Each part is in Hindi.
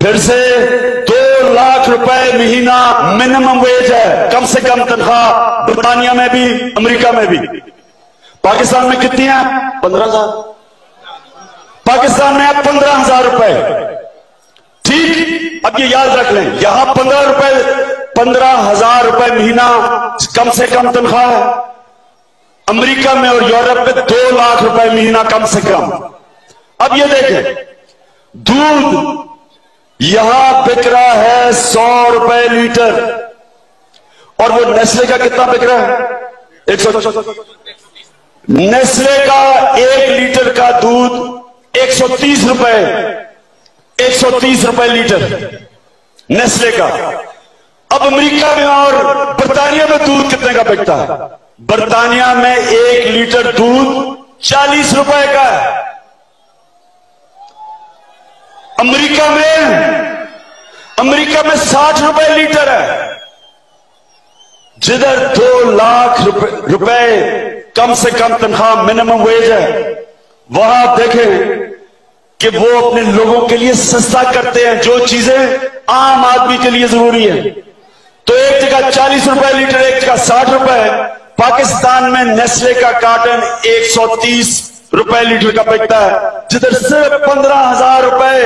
फिर से 2 लाख रुपए महीना मिनिमम वेज है, कम से कम तनख्वाह बर्तानिया में भी, अमेरिका में भी। पाकिस्तान में कितनी है? 15,000। पाकिस्तान में है 15,000 रुपए। ठीक, अब ये याद रख लें, यहां 15,000 रुपए महीना कम से कम तनख्वाह है। अमेरिका में और यूरोप में 2 लाख रुपए महीना कम से कम। अब ये देखें, दूध यहां बिक रहा है 100 रुपए लीटर, और वो नेस्ले का कितना बिक रहा है? 100। नेस्ले का 1 लीटर का दूध 130 रुपए, 130 रुपए लीटर नेस्ले का। अब अमेरिका में और बर्तानिया में दूध कितने का बिकता है? बर्तानिया में 1 लीटर दूध 40 रुपए का है। अमेरिका में 60 रुपए लीटर है। जिधर 2 लाख रुपए कम से कम तनख्वाह मिनिमम वेज है, वहां देखें कि वो अपने लोगों के लिए सस्ता करते हैं जो चीजें आम आदमी के लिए जरूरी है। तो एक जगह 40 रुपए लीटर, एक जगह 60 रुपए। पाकिस्तान में नेस्ले का कार्टन 130 रुपए लीटर का बिकता है, जिधर सिर्फ 15,000 रुपए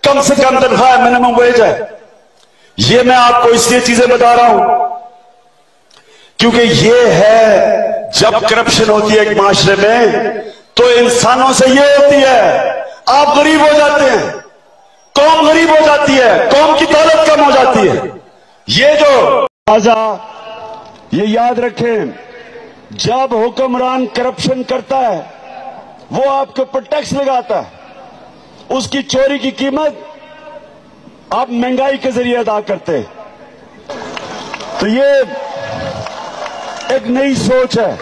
कम से कम तनख्वाह मिनिमम वेज है। ये मैं आपको इसलिए चीजें बता रहा हूं क्योंकि ये है, जब करप्शन होती है एक माशरे में तो इंसानों से ये होती है, आप गरीब हो जाते हैं, कौम गरीब हो जाती है, कौम की दौलत कम हो जाती है। ये जो ये याद रखें, जब हुक्मरान करप्शन करता है वो आपके ऊपर टैक्स लगाता है, उसकी चोरी की कीमत आप महंगाई के जरिए अदा करते हैं। तो ये एक नई सोच है,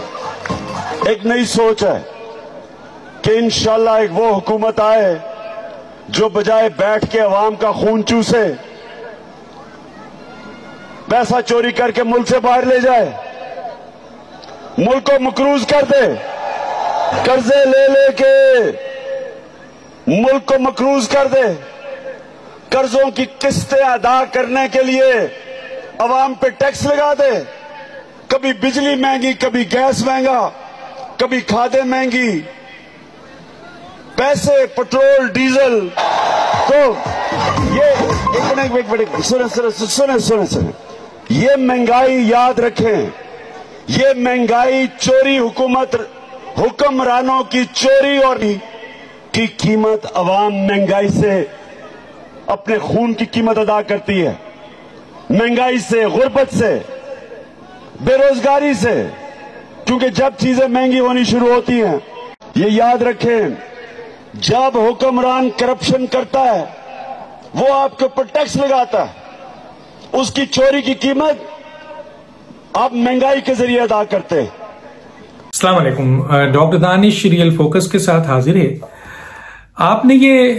एक नई सोच है कि इंशाल्लाह एक वो हुकूमत आए जो बजाय बैठ के अवाम का खून चूसे, पैसा चोरी करके मुल्क से बाहर ले जाए, मुल्क को मकरूज कर दे, कर्जे ले लेके मुल्क को मकरूज कर दे, कर्जों की किस्तें अदा करने के लिए अवाम पे टैक्स लगा दे, कभी बिजली महंगी, कभी गैस महंगा, कभी खादें महंगी, पैसे पेट्रोल डीजल। तो ये एक मिनट सुने, ये महंगाई याद रखें, ये महंगाई चोरी, हुक्मरानों की चोरी और की कीमत अवाम महंगाई से अपने खून की कीमत अदा करती है। महंगाई से, गुर्बत से, बेरोजगारी से, क्योंकि जब चीजें महंगी होनी शुरू होती हैं, ये याद रखें, जब हुक्मरान करप्शन करता है वो आपके ऊपर टैक्स लगाता है, उसकी चोरी की कीमत आप महंगाई के जरिए अदा करते हैं। अस्सलाम वालेकुम, डॉक्टर दानिश रियल फोकस के साथ हाजिर है। आपने ये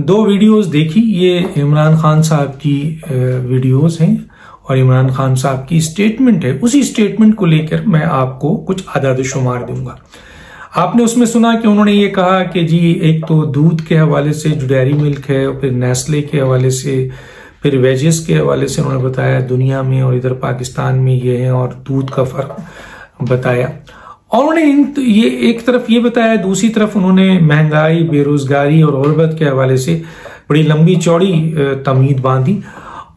2 वीडियोस देखी, ये इमरान खान साहब की वीडियोस हैं और इमरान खान साहब की स्टेटमेंट है। उसी स्टेटमेंट को लेकर मैं आपको कुछ आदाद शुमार दूंगा। आपने उसमें सुना कि उन्होंने ये कहा कि जी एक तो दूध के हवाले से जो डेयरी मिल्क है, और फिर नेस्ले के हवाले से, फिर वेजेस के हवाले से उन्होंने बताया दुनिया में और इधर पाकिस्तान में ये है, और दूध का फर्क बताया। और उन्होंने ये एक तरफ ये बताया, दूसरी तरफ उन्होंने महंगाई, बेरोजगारी और गुर्बत के हवाले से बड़ी लंबी चौड़ी तमहीद बांधी।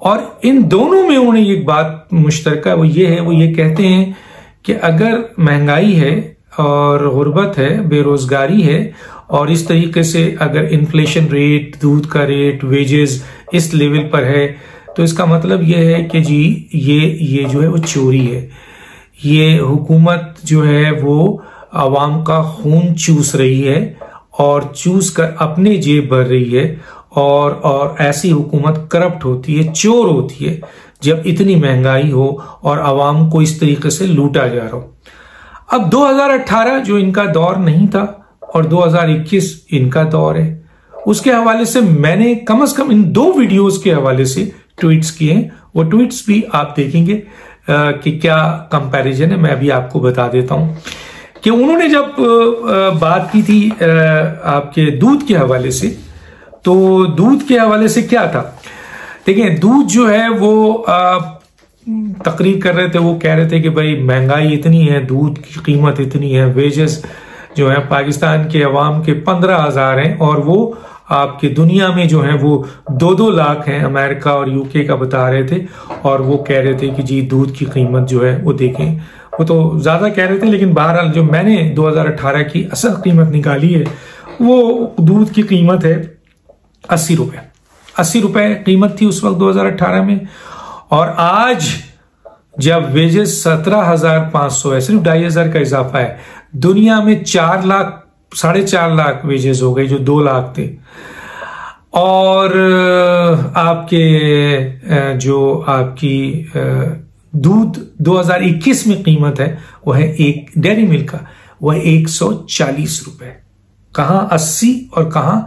और इन दोनों में उन्होंने एक बात मुश्तरका वो ये कहते हैं कि अगर महंगाई है और गुर्बत है, बेरोजगारी है, और इस तरीके से अगर इन्फ्लेशन रेट, दूध का रेट, वेजेस इस लेवल पर है, तो इसका मतलब यह है कि जी ये जो है वो चोरी है। ये हुकूमत जो है वो आवाम का खून चूस रही है और चूस कर अपने जेब भर रही है, और ऐसी हुकूमत करप्ट होती है, चोर होती है जब इतनी महंगाई हो और आवाम को इस तरीके से लूटा जा रहा हो। अब 2018 जो इनका दौर नहीं था और 2021 इनका दौर है, उसके हवाले से मैंने कम से कम इन 2 वीडियोस के हवाले से ट्वीट्स किए हैं। वो ट्वीट्स भी आप देखेंगे कि क्या कंपैरिजन है, मैं अभी आपको बता देता हूं कि उन्होंने जब बात की थी आपके दूध के हवाले से, तो दूध के हवाले से क्या था, देखिए दूध जो है वो तकरीर कर रहे थे, वो कह रहे थे कि भाई महंगाई इतनी है, दूध की कीमत इतनी है, वेजेस जो है पाकिस्तान के अवाम के 15,000 हैं और वो आपकी दुनिया में जो है वो 2-2 लाख हैं, अमेरिका और यूके का बता रहे थे। और वो कह रहे थे कि जी दूध की कीमत जो है वो देखें, वो तो ज्यादा कह रहे थे, लेकिन बहरहाल जो मैंने 2018 की असल कीमत निकाली है वो दूध की कीमत है 80 रुपए। 80 रुपए कीमत थी उस वक्त 2018 में। और आज जब वेजेस 17,500 है, सिर्फ 2,500 का इजाफा है, दुनिया में 4 लाख 4.5 लाख वेजेस हो गए जो 2 लाख थे। और आपके जो आपकी दूध 2021 में कीमत है वो है एक डेयरी मिल्क का, वो है 140 रुपए। कहां 80 और कहां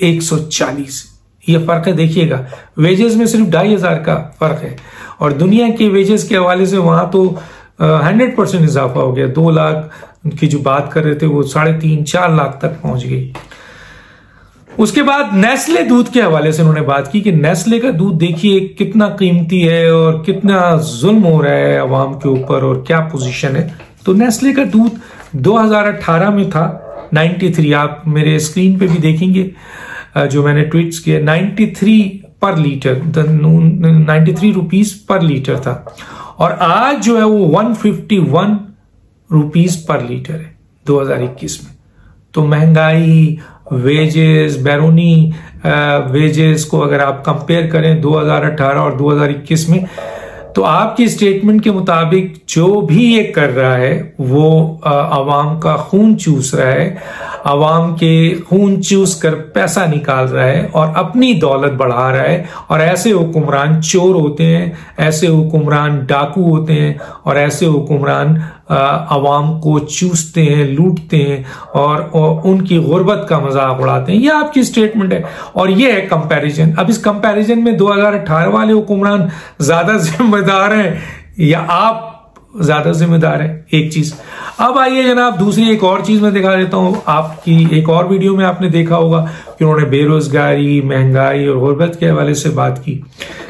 140, ये फर्क है। देखिएगा वेजेस में सिर्फ 2,500 का फर्क है और दुनिया के वेजेस के हवाले से वहां तो 100% इजाफा हो गया। 2 लाख की जो बात कर रहे थे वो 3.5-4 लाख तक पहुंच गई। उसके बाद नेस्ले दूध के हवाले से उन्होंने बात की कि नेस्ले का दूध देखिए कितना कीमती है और कितना जुल्म हो रहा है अवाम के ऊपर और क्या पोजीशन है। तो नेस्ले का दूध 2018 में था 93, आप मेरे स्क्रीन पे भी देखेंगे जो मैंने ट्वीट्स किए, 93 पर लीटर, 93 रुपीस पर लीटर था। और आज जो है वो 151 रुपीस पर लीटर है 2021 में। तो महंगाई, वेजेस, बैरूनी वेजेस को अगर आप कंपेयर करें 2018 और 2021 में, तो आपकी स्टेटमेंट के मुताबिक जो भी ये कर रहा है वो आवाम का खून चूस रहा है, आवाम के खून चूस कर पैसा निकाल रहा है और अपनी दौलत बढ़ा रहा है। और ऐसे हुक्मरान चोर होते हैं, ऐसे हुक्मरान डाकू होते हैं और ऐसे हुक्मरान आवाम को चूसते हैं, लूटते हैं और उनकी गुर्बत का मजाक उड़ाते हैं। ये आपकी स्टेटमेंट है और ये है कंपैरिजन। अब इस कंपैरिजन में 2018 वाले हुक्मरान ज्यादा जिम्मेदार हैं या आप ज्यादा जिम्मेदार है, एक चीज। अब आइए जनाब दूसरी एक और चीज मैं दिखा देता हूं। आपकी एक और वीडियो में आपने देखा होगा कि उन्होंने बेरोजगारी, महंगाई और गुर्बत के हवाले से बात की।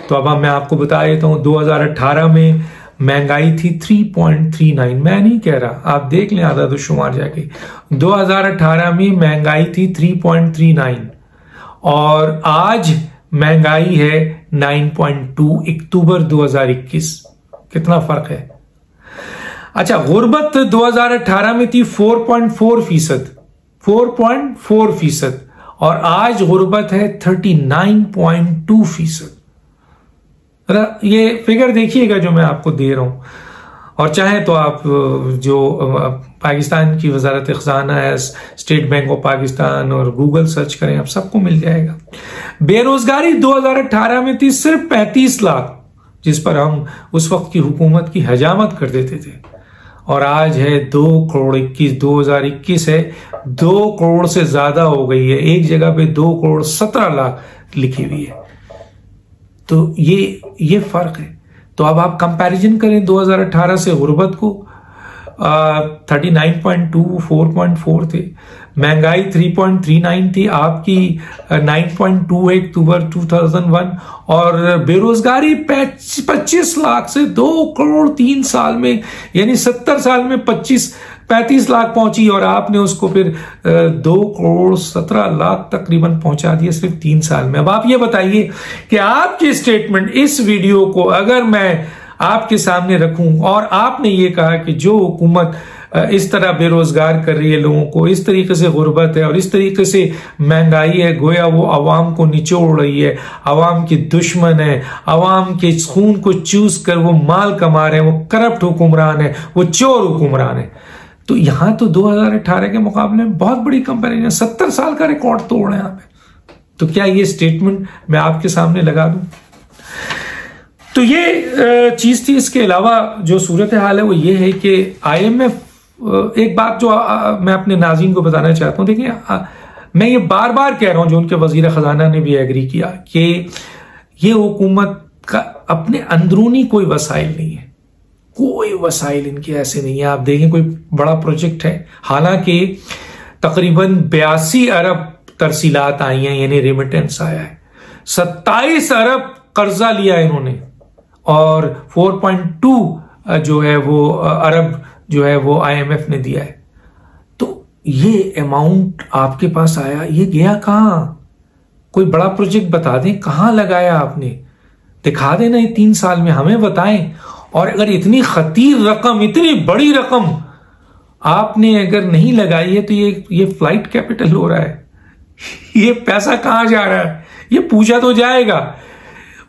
तो अब मैं आपको बता देता हूं 2018 में महंगाई थी 3.39, मैं नहीं कह रहा, आप देख लें आदाद-ओ-शुमार जाके। 2018 में महंगाई थी 3.39 और आज महंगाई है 9.2 अक्टूबर 2021। कितना फर्क है। अच्छा, गुर्बत 2018 में थी 4.4%, 4.4% और आज गुर्बत है 39.2%। ये फिगर देखिएगा जो मैं आपको दे रहा हूं। और चाहे तो आप जो पाकिस्तान की वजारत खजाना है, स्टेट बैंक ऑफ पाकिस्तान और गूगल सर्च करें, आप सबको मिल जाएगा। बेरोजगारी 2018 में थी सिर्फ 35 लाख, जिस पर हम उस वक्त की हुकूमत की हजामत कर देते थे। और आज है 2.21 करोड़, 2021 है, 2 करोड़ से ज्यादा हो गई है। एक जगह पे 2.17 करोड़ लिखी हुई है। तो ये फर्क है। तो अब आप कंपैरिजन करें 2018 से गुर्बत को, 39.2, 4.4 थे। महंगाई 3.39 थी, आपकी 9.2 है अक्टूबर 2001। और बेरोजगारी 25 लाख से 2 करोड़ 3 साल में, यानी 70 साल में 35 लाख पहुंची और आपने उसको फिर 2 करोड़ 17 लाख तकरीबन पहुंचा दिया सिर्फ 3 साल में। अब आप ये बताइए कि आपकी स्टेटमेंट, इस वीडियो को अगर मैं आपके सामने रखूं और आपने ये कहा कि जो हुकूमत इस तरह बेरोजगार कर रही है लोगों को, इस तरीके से गुर्बत है और इस तरीके से महंगाई है, गोया वो आवाम को निचोड़ रही है, आवाम की दुश्मन है, आवाम के खून को चूस कर वो माल कमा रहे हैं, वो करप्ट हुक्मरान है, वो चोर हुक्मरान है। तो यहां तो 2018 के मुकाबले में बहुत बड़ी कंपैरिजन, 70 साल का रिकॉर्ड तोड़ रहे हैं यहाँ पे। तो क्या ये स्टेटमेंट मैं आपके सामने लगा दूं? तो ये चीज थी। इसके अलावा जो सूरत हाल है वो ये है कि IMF, एक बात जो मैं अपने नाज़रीन को बताना चाहता हूं, देखिए मैं ये बार बार कह रहा हूं, जो उनके वजीर खजाना ने भी एग्री किया कि ये हुकूमत का अपने अंदरूनी कोई वसाइल नहीं है, कोई वसाइल इनके ऐसे नहीं है। आप देखें कोई बड़ा प्रोजेक्ट है, हालांकि तकरीबन 82 अरब तरसीलात आई हैं, यानी रेमिटेंस आया है। 27 अरब कर्जा लिया है इन्होंने और 4.2 जो है वो अरब जो है वो IMF ने दिया है। तो ये अमाउंट आपके पास आया, ये गया कहां? कोई बड़ा प्रोजेक्ट बता दें कहां लगाया आपने, दिखा देना ये 3 साल में, हमें बताएं। और अगर इतनी खतीर रकम, इतनी बड़ी रकम आपने अगर नहीं लगाई है तो ये फ्लाइट कैपिटल हो रहा है। ये पैसा कहां जा रहा है ये पूछा तो जाएगा।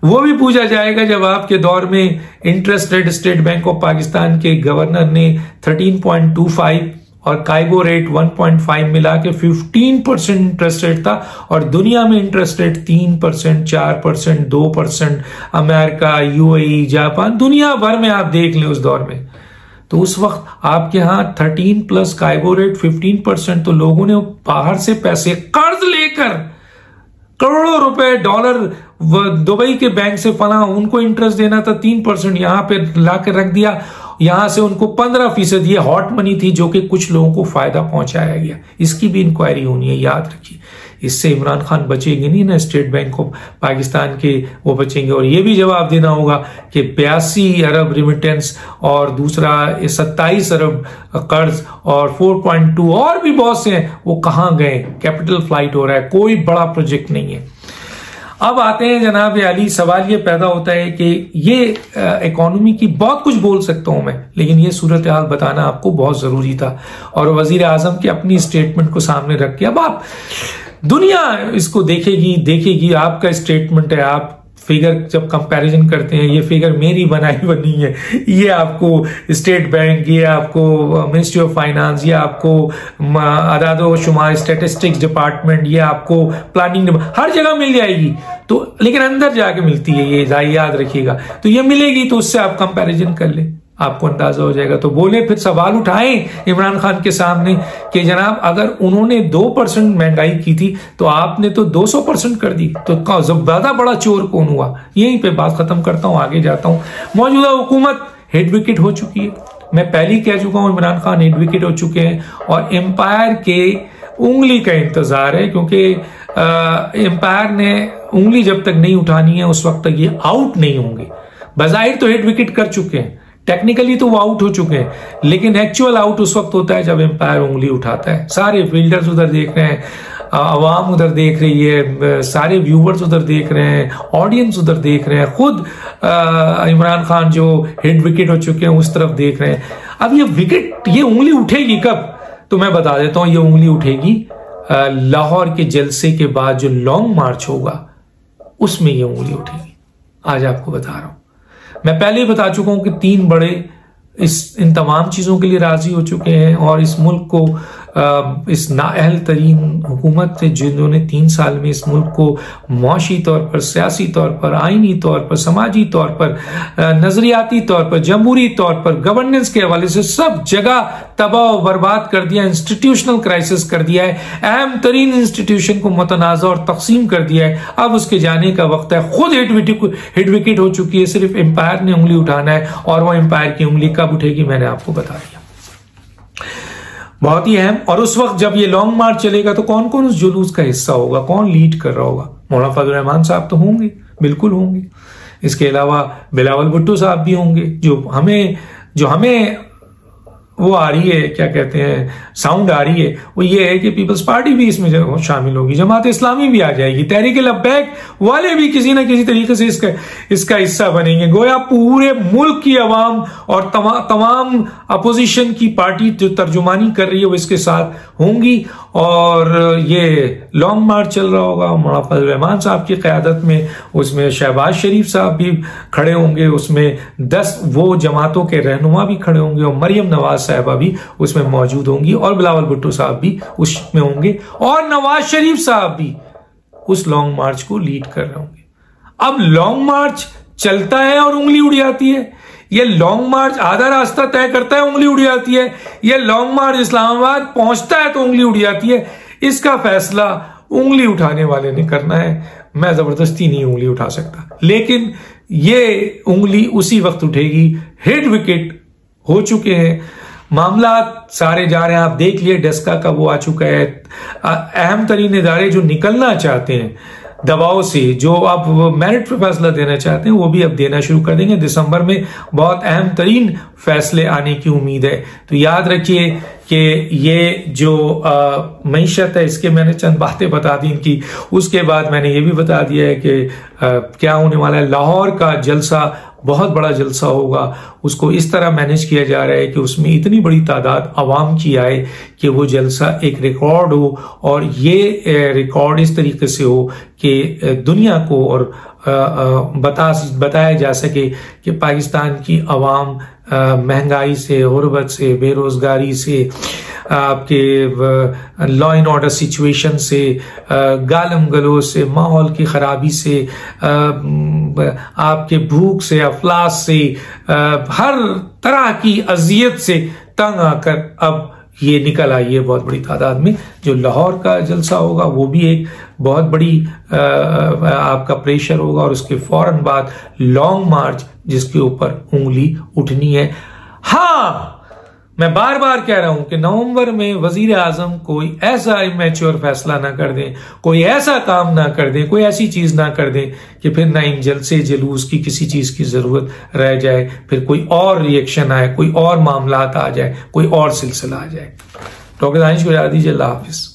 वो भी पूछा जाएगा जब आपके दौर में interest rate state bank of Pakistan के गवर्नर ने 13.25 और काइबो रेट 1.5 मिला के 15% इंटरेस्ट रेट था, और दुनिया में interest rate 3%, 4%, 2%, America, UAE, Japan, दुनिया भर में आप देख लें उस दौर में। तो उस वक्त आपके यहां 13 प्लस काइबो रेट 15%, तो लोगों ने बाहर से पैसे कर्ज लेकर करोड़ों रुपए, डॉलर दुबई के बैंक से फला, उनको इंटरेस्ट देना था 3%, यहां पे लाकर रख दिया। यहां से उनको 15%, ये हॉट मनी थी जो कि कुछ लोगों को फायदा पहुंचाया गया। इसकी भी इंक्वायरी होनी है, याद रखिए। इससे इमरान खान बचेंगे नहीं ना, स्टेट बैंक ऑफ पाकिस्तान के वो बचेंगे। और ये भी जवाब देना होगा कि 82 अरब रिमिटेंस और दूसरा 27 अरब कर्ज और 4.2 और भी बहुत से हैं, वो कहां गए? कैपिटल फ्लाइट हो रहा है, कोई बड़ा प्रोजेक्ट नहीं है। अब आते हैं जनाब अली, सवाल ये पैदा होता है कि ये इकोनॉमी की बहुत कुछ बोल सकता हूं मैं, लेकिन ये सूरत हाल बताना आपको बहुत जरूरी था। और वजीर आजम की अपनी स्टेटमेंट को सामने रख के अब आप, दुनिया इसको देखेगी, आपका स्टेटमेंट है, आप फिगर जब कंपैरिजन करते हैं, ये फिगर मेरी बनाई बनी है, ये आपको स्टेट बैंक, ये आपको मिनिस्ट्री ऑफ फाइनेंस, ये आपको अदाद व शुमार स्टैटिस्टिक्स डिपार्टमेंट, ये आपको प्लानिंग, हर जगह मिल जाएगी। तो लेकिन अंदर जाके मिलती है, ये याद रखिएगा। तो ये मिलेगी तो उससे आप कंपैरिजन कर लें, आपको अंदाजा हो जाएगा। तो बोले, फिर सवाल उठाएं इमरान खान के सामने कि जनाब अगर उन्होंने 2% महंगाई की थी तो आपने तो 200% कर दी, तो ज्यादा बड़ा चोर कौन हुआ? यहीं पे बात खत्म करता हूं, आगे जाता हूं। मौजूदा हुकूमत हेड विकेट हो चुकी है, मैं पहले ही कह चुका हूं, इमरान खान हेड विकेट हो चुके हैं और एम्पायर के उंगली का इंतजार है, क्योंकि एम्पायर ने उंगली जब तक नहीं उठानी है उस वक्त तक ये आउट नहीं होंगे। बजाहिर तो हेड विकेट कर चुके हैं, टेक्निकली तो वो आउट हो चुके हैं, लेकिन एक्चुअल आउट उस वक्त होता है जब एम्पायर उंगली उठाता है। सारे फील्डर्स उधर देख रहे हैं, अवाम उधर देख रही है, सारे व्यूवर्स उधर देख रहे हैं, ऑडियंस उधर देख रहे हैं, खुद इमरान खान जो हेड विकेट हो चुके हैं उस तरफ देख रहे हैं। अब ये विकेट, ये उंगली उठेगी कब? तो मैं बता देता हूं, ये उंगली उठेगी लाहौर के जलसे के बाद जो लॉन्ग मार्च होगा उसमें ये उंगली उठेगी। आज आपको बता रहा हूं, मैं पहले ही बता चुका हूं कि 3 बड़े इन तमाम चीजों के लिए राजी हो चुके हैं और इस मुल्क को, इस नाअहल तरीन हुकूमत से जिन्होंने 3 साल में इस मुल्क को मुआशी तौर पर, सियासी तौर पर, आईनी तौर पर, समाजी तौर पर, नजरियाती तौर पर, जमहूरी तौर पर, गवर्नेंस के हवाले से सब जगह तबाह और बर्बाद कर दिया, इंस्टीट्यूशनल क्राइसिस कर दिया है, अहम तरीन इंस्टीट्यूशन को मुतनाज़ा और तकसीम कर दिया है। अब उसके जाने का वक्त है। खुद हेड विकेट हो चुकी है, सिर्फ एम्पायर ने उंगली उठाना है, और वो एम्पायर की उंगली कब उठेगी मैंने आपको बता दिया, बहुत ही अहम। और उस वक्त जब ये लॉन्ग मार्च चलेगा तो कौन कौन उस जुलूस का हिस्सा होगा, कौन लीड कर रहा होगा? मौलाना फजल रहमान साहब तो होंगे, बिल्कुल होंगे। इसके अलावा बिलावल भुट्टो साहब भी होंगे। जो हमें वो आ रही है, क्या कहते हैं, साउंड आ रही है, वो ये है कि पीपल्स पार्टी भी इसमें शामिल होगी, जमात इस्लामी भी आ जाएगी, तहरीक लब्बैक वाले भी किसी ना किसी तरीके से इसका हिस्सा बनेंगे। गोया पूरे मुल्क की आवाम और तमाम अपोजिशन की पार्टी जो तर्जुमानी कर रही है वो इसके साथ होंगी। और ये लॉन्ग मार्च चल रहा होगा मौलाना फजल रहमान साहब की क़यादत में, उसमें शहबाज शरीफ साहब भी खड़े होंगे, उसमें 10 वो जमातों के रहनुमा भी खड़े होंगे, और मरियम नवाज साहबा भी उसमें मौजूद होंगी, और बिलावल भुट्टो साहब भी उसमें होंगे, और नवाज शरीफ साहब भी उस लॉन्ग मार्च को लीड कर रहे होंगे। अब लॉन्ग मार्च चलता है और उंगली उड़ जाती है, ये लॉन्ग मार्च आधा रास्ता तय करता है, उंगली उड़ जाती है, ये लॉन्ग मार्च इस्लामाबाद पहुंचता है तो उंगली उड़ जाती है। इसका फैसला उंगली उठाने वाले ने करना है, मैं जबरदस्ती नहीं उंगली उठा सकता, लेकिन ये उंगली उसी वक्त उठेगी। हेड विकेट हो चुके हैं मामला सारे जा रहे हैं। आप देख लिए डस्का का वो आ चुका है। अहम तरीन इदारे जो निकलना चाहते हैं दबाव से, जो आप मेरिट पे फैसला देना चाहते हैं, वो भी अब देना शुरू कर देंगे। दिसंबर में बहुत अहम तरीन फैसले आने की उम्मीद है। तो याद रखिए कि ये जो मईशत है, इसके मैंने चंद बातें बता दी इनकी। उसके बाद मैंने ये भी बता दिया है कि क्या होने वाला है। लाहौर का जलसा बहुत बड़ा जलसा होगा, उसको इस तरह मैनेज किया जा रहा है कि उसमें इतनी बड़ी तादाद आवाम की आए कि वो जलसा एक रिकॉर्ड हो, और ये रिकॉर्ड इस तरीके से हो कि दुनिया को और बताया जा सके कि पाकिस्तान की आवाम महंगाई से, गुर्बत से, बेरोजगारी से, आपके लॉ एंड ऑर्डर सिचुएशन से, गालम गलोच से, माहौल की खराबी से, आपके भूख से, अफलास से, हर तरह की अजियत से तंग आकर अब ये निकल आई है बहुत बड़ी तादाद में। जो लाहौर का जलसा होगा वो भी एक बहुत बड़ी आपका प्रेशर होगा, और उसके फौरन बाद लॉन्ग मार्च जिसके ऊपर उंगली उठनी है। हाँ, मैं बार बार कह रहा हूं कि नवंबर में वजीर आजम कोई ऐसा इमेच्योर फैसला ना कर दें, कोई ऐसा काम ना कर दें, कोई ऐसी चीज ना कर दें कि फिर ना इन जलसे जुलूस की किसी चीज की जरूरत रह जाए, फिर कोई और रिएक्शन आए, कोई और मामला आ जाए, कोई और सिलसिला आ जाए। डॉक्टर दानिश को इजाजत दीजिए। अल्लाह हाफिज।